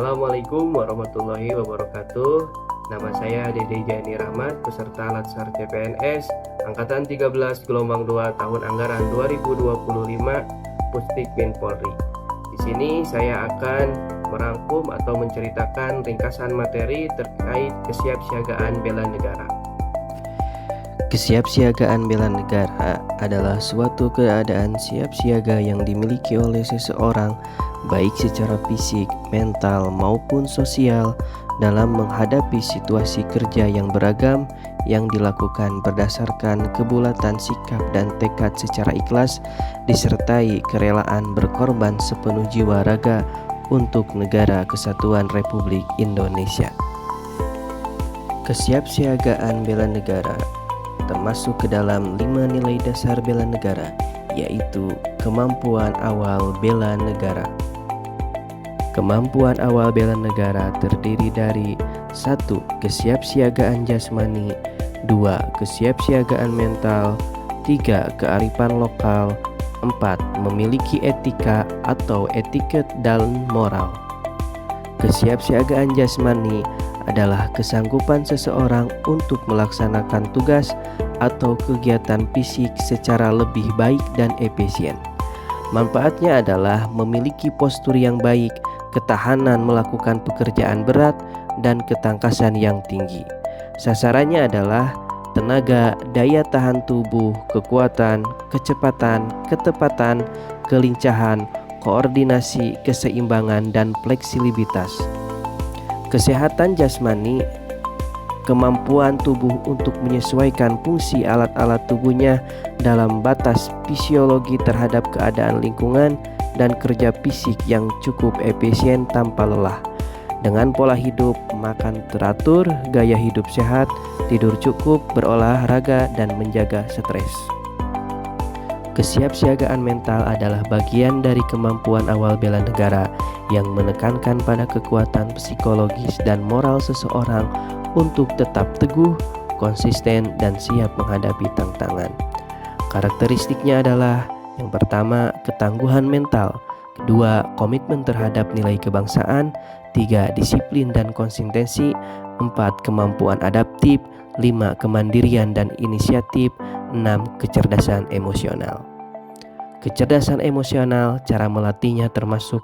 Assalamualaikum warahmatullahi wabarakatuh. Nama saya Dede Jani Rahmat, peserta Latsar CPNS Angkatan 13 Gelombang 2 tahun anggaran 2025 Pusdikmin Polri. Di sini saya akan merangkum atau menceritakan ringkasan materi terkait kesiapsiagaan bela negara. Kesiapsiagaan bela negara adalah suatu keadaan siap siaga yang dimiliki oleh seseorang baik secara fisik, mental, maupun sosial dalam menghadapi situasi kerja yang beragam yang dilakukan berdasarkan kebulatan sikap dan tekad secara ikhlas disertai kerelaan berkorban sepenuh jiwa raga untuk Negara Kesatuan Republik Indonesia. Kesiapsiagaan bela negara termasuk ke dalam 5 nilai dasar bela negara, yaitu kemampuan awal bela negara. Kemampuan awal bela negara terdiri dari 1. Kesiapsiagaan jasmani, 2. Kesiapsiagaan mental, 3. Kearifan lokal, 4. Memiliki etika atau etiket dan moral. Kesiapsiagaan jasmani adalah kesanggupan seseorang untuk melaksanakan tugas atau kegiatan fisik secara lebih baik dan efisien. Manfaatnya adalah memiliki postur yang baik, ketahanan melakukan pekerjaan berat, dan ketangkasan yang tinggi. Sasarannya adalah tenaga, daya tahan tubuh, kekuatan, kecepatan, ketepatan, kelincahan, koordinasi, keseimbangan, dan fleksibilitas. Kesehatan jasmani, kemampuan tubuh untuk menyesuaikan fungsi alat-alat tubuhnya dalam batas fisiologi terhadap keadaan lingkungan dan kerja fisik yang cukup efisien tanpa lelah. Dengan pola hidup, makan teratur, gaya hidup sehat, tidur cukup, berolahraga, dan menjaga stres. Kesiapsiagaan mental adalah bagian dari kemampuan awal bela negara yang menekankan pada kekuatan psikologis dan moral seseorang untuk tetap teguh, konsisten, dan siap menghadapi tantangan. Karakteristiknya adalah yang pertama, ketangguhan mental, kedua, komitmen terhadap nilai kebangsaan, 3. Disiplin dan konsistensi, 4. Kemampuan adaptif, 5. Kemandirian dan inisiatif, 6. Kecerdasan emosional. Kecerdasan emosional, cara melatihnya termasuk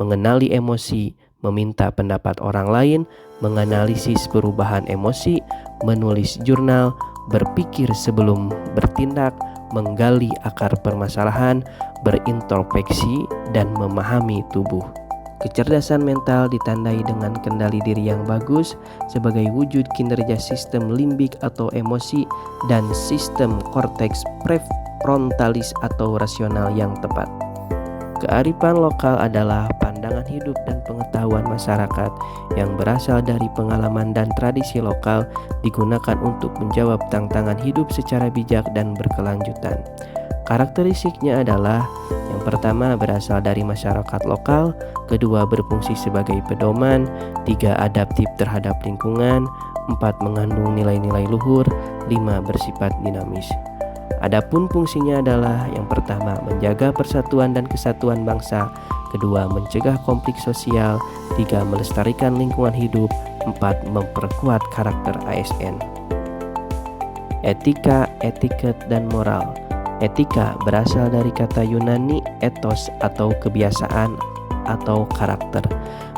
mengenali emosi, meminta pendapat orang lain, menganalisis perubahan emosi, menulis jurnal, berpikir sebelum bertindak, menggali akar permasalahan, berintrospeksi, dan memahami tubuh. Kecerdasan mental ditandai dengan kendali diri yang bagus sebagai wujud kinerja sistem limbik atau emosi dan sistem korteks prefrontalis atau rasional yang tepat. Kearifan lokal adalah pandangan hidup dan pengetahuan masyarakat yang berasal dari pengalaman dan tradisi lokal digunakan untuk menjawab tantangan hidup secara bijak dan berkelanjutan. Karakteristiknya adalah yang pertama berasal dari masyarakat lokal, kedua berfungsi sebagai pedoman, 3 adaptif terhadap lingkungan, 4 mengandung nilai-nilai luhur, 5 bersifat dinamis. Adapun fungsinya adalah yang pertama menjaga persatuan dan kesatuan bangsa, kedua mencegah konflik sosial, 3 melestarikan lingkungan hidup, 4 memperkuat karakter ASN. Etika, etiket, dan moral. Etika berasal dari kata Yunani ethos atau kebiasaan atau karakter,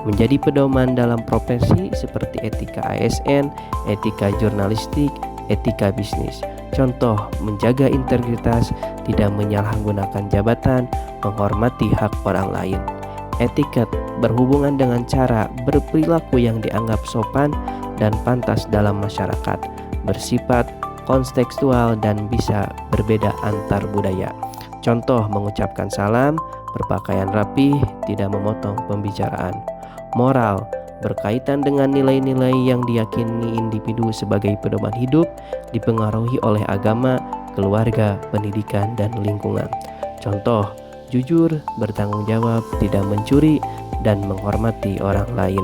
menjadi pedoman dalam profesi seperti etika ASN, etika jurnalistik, etika bisnis. Contoh, menjaga integritas, tidak menyalahgunakan jabatan, menghormati hak orang lain. Etiket berhubungan dengan cara berperilaku yang dianggap sopan dan pantas dalam masyarakat, bersifat kontekstual dan bisa berbeda antar budaya. Contoh, mengucapkan salam, berpakaian rapih, tidak memotong pembicaraan. Moral berkaitan dengan nilai-nilai yang diyakini individu sebagai pedoman hidup, dipengaruhi oleh agama, keluarga, pendidikan, dan lingkungan. Contoh, jujur, bertanggung jawab, tidak mencuri, dan menghormati orang lain.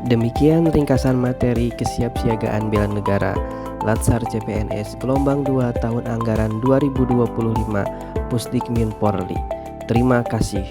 Demikian ringkasan materi kesiapsiagaan bela negara Latsar CPNS Gelombang 2 tahun anggaran 2025 Pusdikmin Polri. Terima kasih.